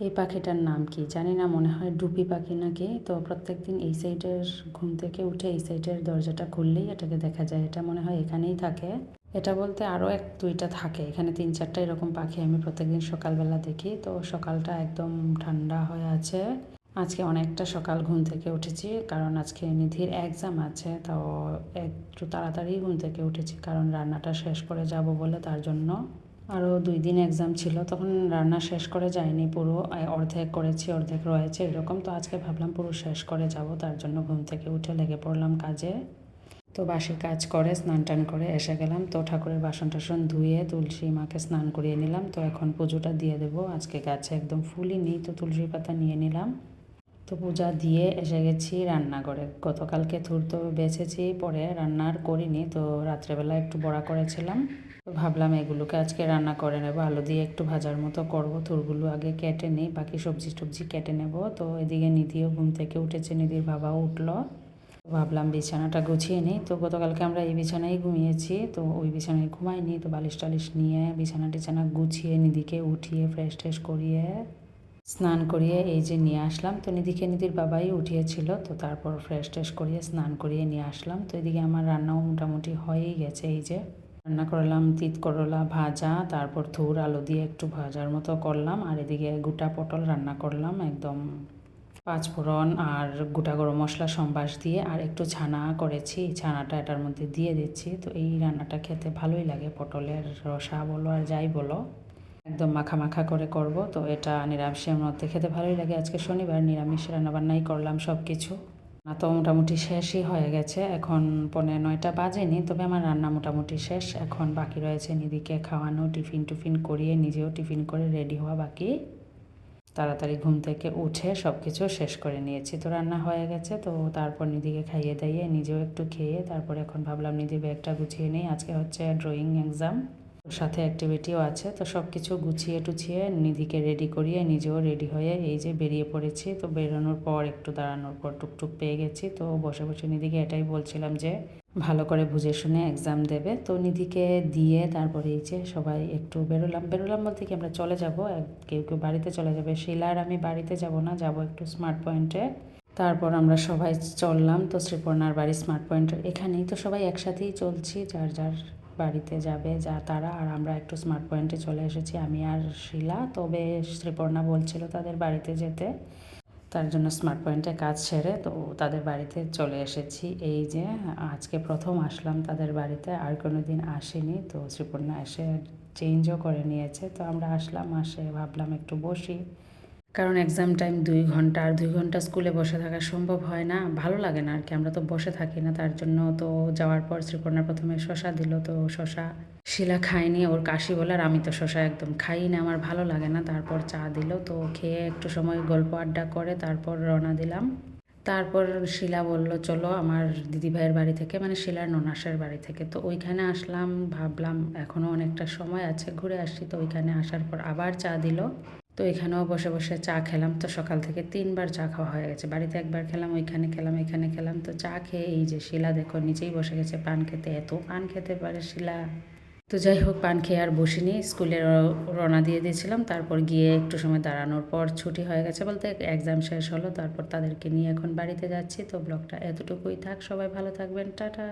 এই পাখিটার নাম কি জানি না, মনে হয় ডুপি পাখি নাকি। তো প্রত্যেকদিন এই সাইডের ঘুম থেকে উঠে এই সাইডের দরজাটা খুললেই এটাকে দেখা যায়। এটা মনে হয় এখানেই থাকে। এটা বলতে আরও এক দুইটা থাকে, এখানে 3-4টা এরকম পাখি আমি প্রত্যেকদিন সকালবেলা দেখি। তো সকালটা একদম ঠান্ডা হয়ে আছে। আজকে অনেকটা সকাল ঘুম থেকে উঠেছি, কারণ আজকে নিধির এক্সাম আছে। তো একটু তাড়াতাড়ি ঘুম থেকে উঠেছি, কারণ রান্নাটা শেষ করে যাব বলে, তার জন্য। আরও 2 দিন এক্সাম ছিল, তখন রান্না শেষ করে যায়নি পুরো, অর্ধেক করেছি অর্ধেক রয়েছে এরকম। তো আজকে ভাবলাম পুরো শেষ করে যাব, তার জন্য ঘুম থেকে উঠে লেগে পড়লাম কাজে। তো বাসি কাজ করে স্নান টান করে এসে গেলাম। তো ঠাকুরের বাসন টাসন ধুয়ে তুলসী মাকে স্নান করিয়ে নিলাম। তো এখন পুজোটা দিয়ে দেবো। আজকে গাছে একদম ফুলই নেই, তো তুলসী পাতা নিয়ে নিলাম। তো পূজা দিয়ে এসে গেছি রান্নাঘরে। গতকালকে থুর তো বেছেছি, পরে রান্নার করিনি। তো রাত্রেবেলা একটু বড়া করেছিলাম, তো ভাবলাম এগুলোকে আজকে রান্না করে নেব। আলু দিয়ে একটু ভাজার মতো করব। থুরগুলো আগে কেটে নিই, বাকি সবজি টবজি কেটে নেব। তো এদিকে নিধিও ঘুম থেকে উঠেছে, নিধির বাবাও উঠলো। ভাবলাম বিছানাটা গুছিয়ে নিই। তো গতকালকে আমরা এই বিছানায় ঘুমিয়েছি, তো ওই বিছানায় ঘুমাইনি। তো বালিশ টালিশ নিয়ে বিছানা টিছানা গুছিয়ে নিধিকে উঠিয়ে ফ্রেশ ট্রেশ করিয়ে স্নান করিয়ে এই যে নিয়ে আসলাম। তো নিধিকে নিধির বাবাই উঠিয়েছিল, তো তারপর ফ্রেশ ট্রেশ করিয়ে স্নান করিয়ে নিয়ে আসলাম। তো এদিকে আমার রান্নাও মোটামুটি হয়েই গেছে। এই যে রান্না করলাম তিত করলা ভাজা, তারপর থুর আলু দিয়ে একটু ভাজার মতো করলাম। আর এদিকে গোটা পটল রান্না করলাম একদম পাঁচফোড়ন আর গোটা গরম মশলা সম্বাস দিয়ে, আর একটু ছানা করেছি, ছানাটা এটার মধ্যে দিয়ে দিচ্ছি। তো এই রান্নাটা খেতে ভালোই লাগে, পটলের রসা বলো আর যাই বলো, একদম মাখা মাখা করে করব। তো এটা নিরামিষের মধ্যে খেতে ভালোই লাগে। আজকে শনিবার, নিরামিষ রান্নাবান্নাই করলাম সব কিছু। তো মোটামুটি শেষই হয়ে গেছে, এখন 8:45 বাজেনি, তবে আমার রান্না মোটামুটি শেষ। এখন বাকি রয়েছে নিধিকে খাওয়ানো, টিফিন টুফিন করিয়ে নিজেও টিফিন করে রেডি হওয়া বাকি। তাড়াতাড়ি ঘুম থেকে উঠে সব কিছু শেষ করে নিয়েছি। তো রান্না হয়ে গেছে। তো তারপর নিধিকে খাইয়ে দাইয়ে নিজেও একটু খেয়ে তারপর এখন ভাবলাম নিধির ব্যাগটা গুছিয়ে নিই। আজকে হচ্ছে ড্রয়িং এক্সাম, সাথে অ্যাক্টিভিটিও আছে। তো সব কিছু গুছিয়ে টুছিয়ে নিধিকে রেডি করিয়ে নিজেও রেডি হয়ে এই যে বেরিয়ে পড়েছি। তো বেরোনোর পর একটু দাঁড়ানোর পর টুকটুক পেয়ে গেছি। তো বসে বসে নিধিকে এটাই বলছিলাম যে ভালো করে বুঝে শুনে এক্সাম দেবে। তো নিধিকে দিয়ে তারপরে এই যে সবাই একটু বেরোলাম বলতে কি আমরা চলে যাব, কেউ কেউ বাড়িতে চলে যাবে। শিলার আমি বাড়িতে যাব না, যাব একটু স্মার্ট পয়েন্টে। তারপর আমরা সবাই চললাম। তো শ্রীপর্ণার বাড়ি স্মার্ট পয়েন্টের এখানেই। তো সবাই একসাথেই চলছি, যার যার বাড়িতে যাবে যা তারা। আর আমরা একটু স্মার্ট পয়েন্টে চলে এসেছি, আমি আর শিলা। তবে শ্রীপর্ণা বলছিল তাদের বাড়িতে যেতে, তার জন্য স্মার্ট পয়েন্টে কাজ সেরে তো তাদের বাড়িতে চলে এসেছি। এই যে আজকে প্রথম আসলাম তাদের বাড়িতে, আর কোনো দিন আসিনি। তো শ্রীপর্ণা এসে চেঞ্জও করে নিয়েছে। তো আমরা আসলাম, আসে ভাবলাম একটু বসি, কারণ এক্সাম টাইম 2 ঘন্টা, আর 2 ঘন্টা স্কুলে বসে থাকা সম্ভব হয় না, ভালো লাগে না আর কি, আমরা তো বসে থাকি না। তার জন্য তো যাওয়ার পর শ্রীপর্ণা প্রথমে শশা দিল। তো শশা শিলা খায়নি, ওর কাশি বলে। আর আমি তো শশা একদম খাই না, আমার ভালো লাগে না। তারপর চা দিল, তো খেয়ে একটু সময় গল্প আড্ডা করে তারপর রওনা দিলাম। তারপর শিলা বলল চলো আমার দিদিভাইয়ের বাড়ি থেকে, মানে শিলার ননাসের বাড়ি থেকে। তো ওইখানে আসলাম, ভাবলাম এখনও অনেকটা সময় আছে ঘুরে আসছি। তো ওইখানে আসার পর আবার চা দিল, তো এখানেও বসে বসে চা খেলাম। তো সকাল থেকে 3বার চা খাওয়া হয়ে গেছে, বাড়িতে একবার খেলাম, ওইখানে খেলাম, এখানে খেলাম। তো চা খেয়ে এই যে শিলা দেখো নিচেই বসে গেছে পান খেতে, এত পান খেতে পারে শিলা। তো যাই হোক, পান খেয়ে আর বসিনি, স্কুলে রওনা দিয়ে দিয়েছিলাম। তারপর গিয়ে একটু সময় দাঁড়ানোর পর ছুটি হয়ে গেছে বলতে এক্সাম শেষ হলো। তারপর তাদেরকে নিয়ে এখন বাড়িতে যাচ্ছি। তো ব্লগটা এতটুকুই থাক, সবাই ভালো থাকবেন, টাটা।